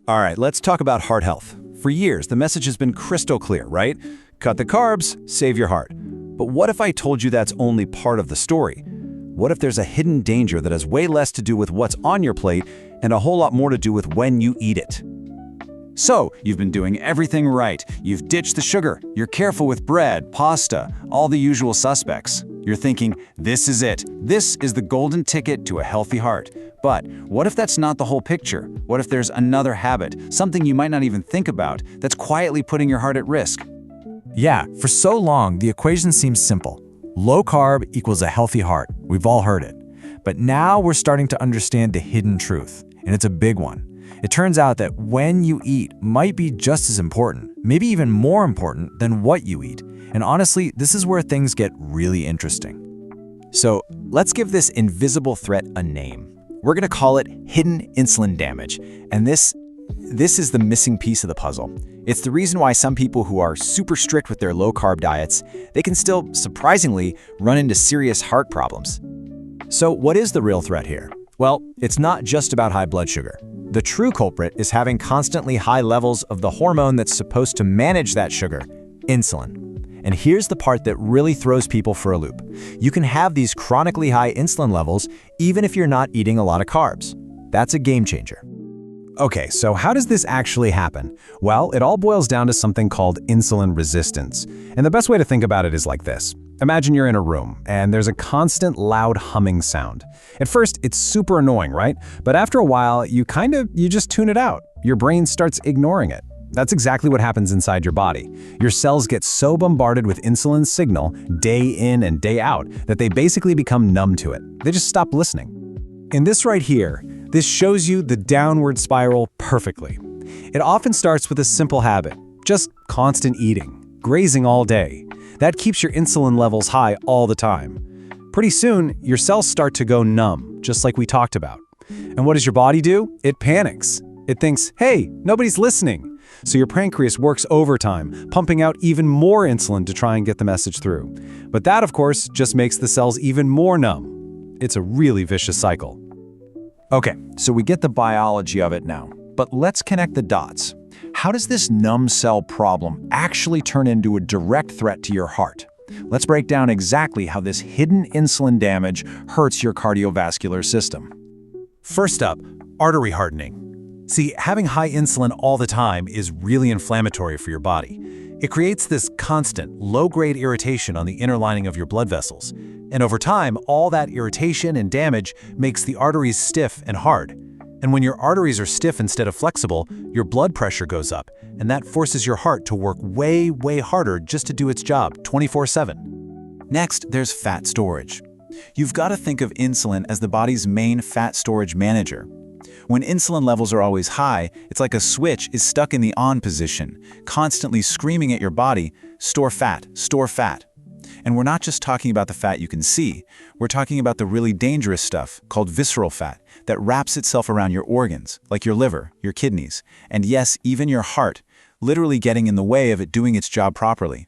All right, let's talk about heart health. For years, the message has been crystal clear, right? Cut the carbs, save your heart. But what if I told you that's only part of the story? What if there's a hidden danger that has way less to do with what's on your plate and a whole lot more to do with when you eat it? So, you've been doing everything right. You've ditched the sugar. You're careful with bread, pasta, all the usual suspects. You're thinking, this is it. This is the golden ticket to a healthy heart. But what if that's not the whole picture? What if there's another habit, something you might not even think about, that's quietly putting your heart at risk? Yeah, for so long, the equation seems simple. Low carb equals a healthy heart. We've all heard it. But now we're starting to understand the hidden truth, and it's a big one. It turns out that when you eat might be just as important, maybe even more important than what you eat. And honestly, this is where things get really interesting. So let's give this invisible threat a name. We're gonna call it hidden insulin damage. And this is the missing piece of the puzzle. It's the reason why some people who are super strict with their low-carb diets, they can still, surprisingly, run into serious heart problems. So what is the real threat here? Well, it's not just about high blood sugar. The true culprit is having constantly high levels of the hormone that's supposed to manage that sugar, insulin. And here's the part that really throws people for a loop. You can have these chronically high insulin levels even if you're not eating a lot of carbs. That's a game changer. Okay, so how does this actually happen? Well, it all boils down to something called insulin resistance. And the best way to think about it is like this. Imagine you're in a room, and there's a constant loud humming sound. At first, it's super annoying, right? But after a while, you just tune it out. Your brain starts ignoring it. That's exactly what happens inside your body. Your cells get so bombarded with insulin signal day in and day out that they basically become numb to it. They just stop listening. And this right here, this shows you the downward spiral perfectly. It often starts with a simple habit, just constant eating, grazing all day. That keeps your insulin levels high all the time. Pretty soon, your cells start to go numb, just like we talked about. And what does your body do? It panics. It thinks, hey, nobody's listening. So your pancreas works overtime, pumping out even more insulin to try and get the message through. But that, of course, just makes the cells even more numb. It's a really vicious cycle. Okay, so we get the biology of it now, but let's connect the dots. How does this numb cell problem actually turn into a direct threat to your heart? Let's break down exactly how this hidden insulin damage hurts your cardiovascular system. First up, artery hardening. See, having high insulin all the time is really inflammatory for your body. It creates this constant, low-grade irritation on the inner lining of your blood vessels. And over time, all that irritation and damage makes the arteries stiff and hard. And when your arteries are stiff instead of flexible, your blood pressure goes up, and that forces your heart to work way, way harder just to do its job 24/7. Next, there's fat storage. You've got to think of insulin as the body's main fat storage manager. When insulin levels are always high, it's like a switch is stuck in the on position, constantly screaming at your body, store fat, store fat. And we're not just talking about the fat you can see, we're talking about the really dangerous stuff called visceral fat that wraps itself around your organs, like your liver, your kidneys, and yes, even your heart, literally getting in the way of it doing its job properly.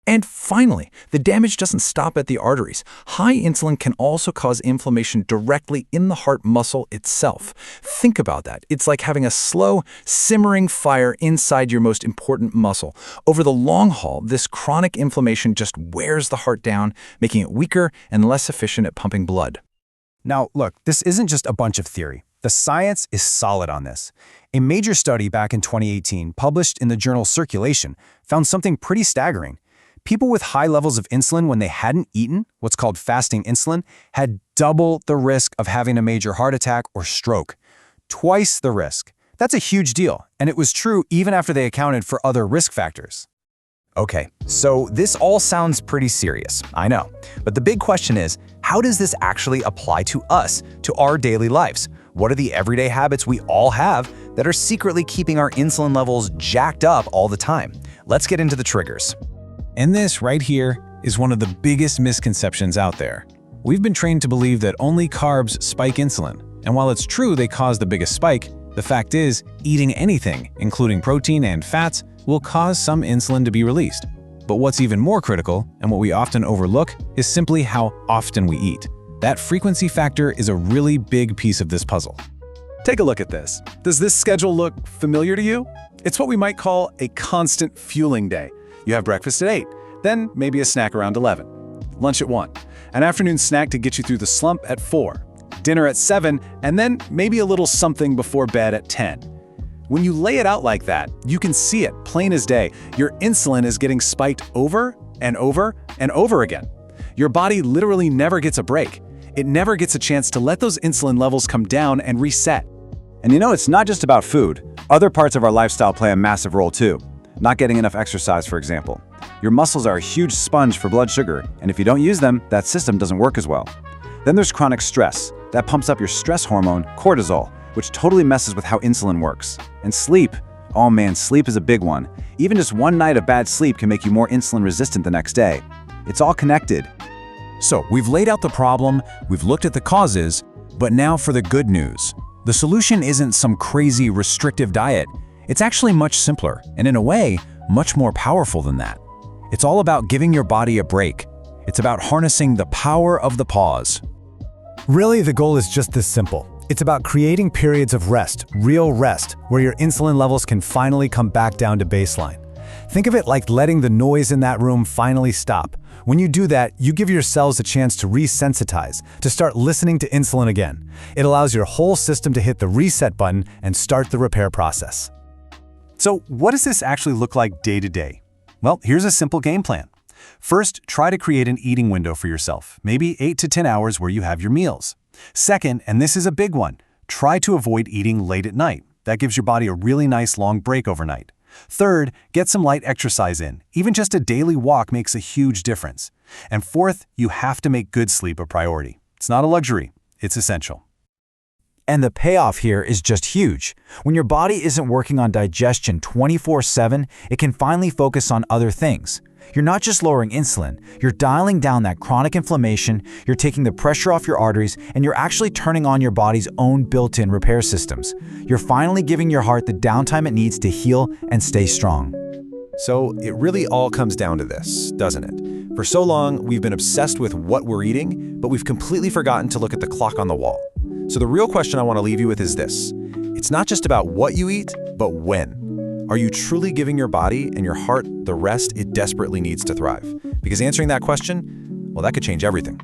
And finally, the damage doesn't stop at the arteries. High insulin can also cause inflammation directly in the heart muscle itself. Think about that. It's like having a slow, simmering fire inside your most important muscle. Over the long haul, this chronic inflammation just wears the heart down, making it weaker and less efficient at pumping blood. Now, look, this isn't just a bunch of theory. The science is solid on this. A major study back in 2018, published in the journal Circulation, found something pretty staggering. People with high levels of insulin when they hadn't eaten, what's called fasting insulin, had double the risk of having a major heart attack or stroke. Twice the risk. That's a huge deal, and it was true even after they accounted for other risk factors. Okay, so this all sounds pretty serious, I know. But the big question is, how does this actually apply to us, to our daily lives? What are the everyday habits we all have that are secretly keeping our insulin levels jacked up all the time? Let's get into the triggers. And this right here is one of the biggest misconceptions out there. We've been trained to believe that only carbs spike insulin, and while it's true they cause the biggest spike, the fact is, eating anything, including protein and fats, will cause some insulin to be released. But what's even more critical, and what we often overlook, is simply how often we eat. That frequency factor is a really big piece of this puzzle. Take a look at this. Does this schedule look familiar to you? It's what we might call a constant fueling day. You have breakfast at 8, then maybe a snack around 11, lunch at 1, an afternoon snack to get you through the slump at 4, dinner at 7, and then maybe a little something before bed at 10. When you lay it out like that, you can see it plain as day. Your insulin is getting spiked over and over and over again. Your body literally never gets a break. It never gets a chance to let those insulin levels come down and reset. And you know, it's not just about food. Other parts of our lifestyle play a massive role too. Not getting enough exercise, for example. Your muscles are a huge sponge for blood sugar, and if you don't use them, that system doesn't work as well. Then there's chronic stress. That pumps up your stress hormone, cortisol, which totally messes with how insulin works. And sleep. Oh man, sleep is a big one. Even just one night of bad sleep can make you more insulin resistant the next day. It's all connected. So, we've laid out the problem, we've looked at the causes, but now for the good news. The solution isn't some crazy restrictive diet. It's actually much simpler, and in a way, much more powerful than that. It's all about giving your body a break. It's about harnessing the power of the pause. Really, the goal is just this simple. It's about creating periods of rest, real rest, where your insulin levels can finally come back down to baseline. Think of it like letting the noise in that room finally stop. When you do that, you give your cells a chance to resensitize, to start listening to insulin again. It allows your whole system to hit the reset button and start the repair process. So, what does this actually look like day to day? Well, here's a simple game plan. First, try to create an eating window for yourself, maybe 8 to 10 hours where you have your meals. Second, and this is a big one, try to avoid eating late at night. That gives your body a really nice long break overnight. Third, get some light exercise in. Even just a daily walk makes a huge difference. And fourth, you have to make good sleep a priority. It's not a luxury, it's essential. And the payoff here is just huge. When your body isn't working on digestion 24/7, it can finally focus on other things. You're not just lowering insulin, you're dialing down that chronic inflammation, you're taking the pressure off your arteries, and you're actually turning on your body's own built-in repair systems. You're finally giving your heart the downtime it needs to heal and stay strong. So it really all comes down to this, doesn't it? For so long, we've been obsessed with what we're eating, but we've completely forgotten to look at the clock on the wall. So the real question I want to leave you with is this. It's not just about what you eat, but when. Are you truly giving your body and your heart the rest it desperately needs to thrive? Because answering that question, well, that could change everything.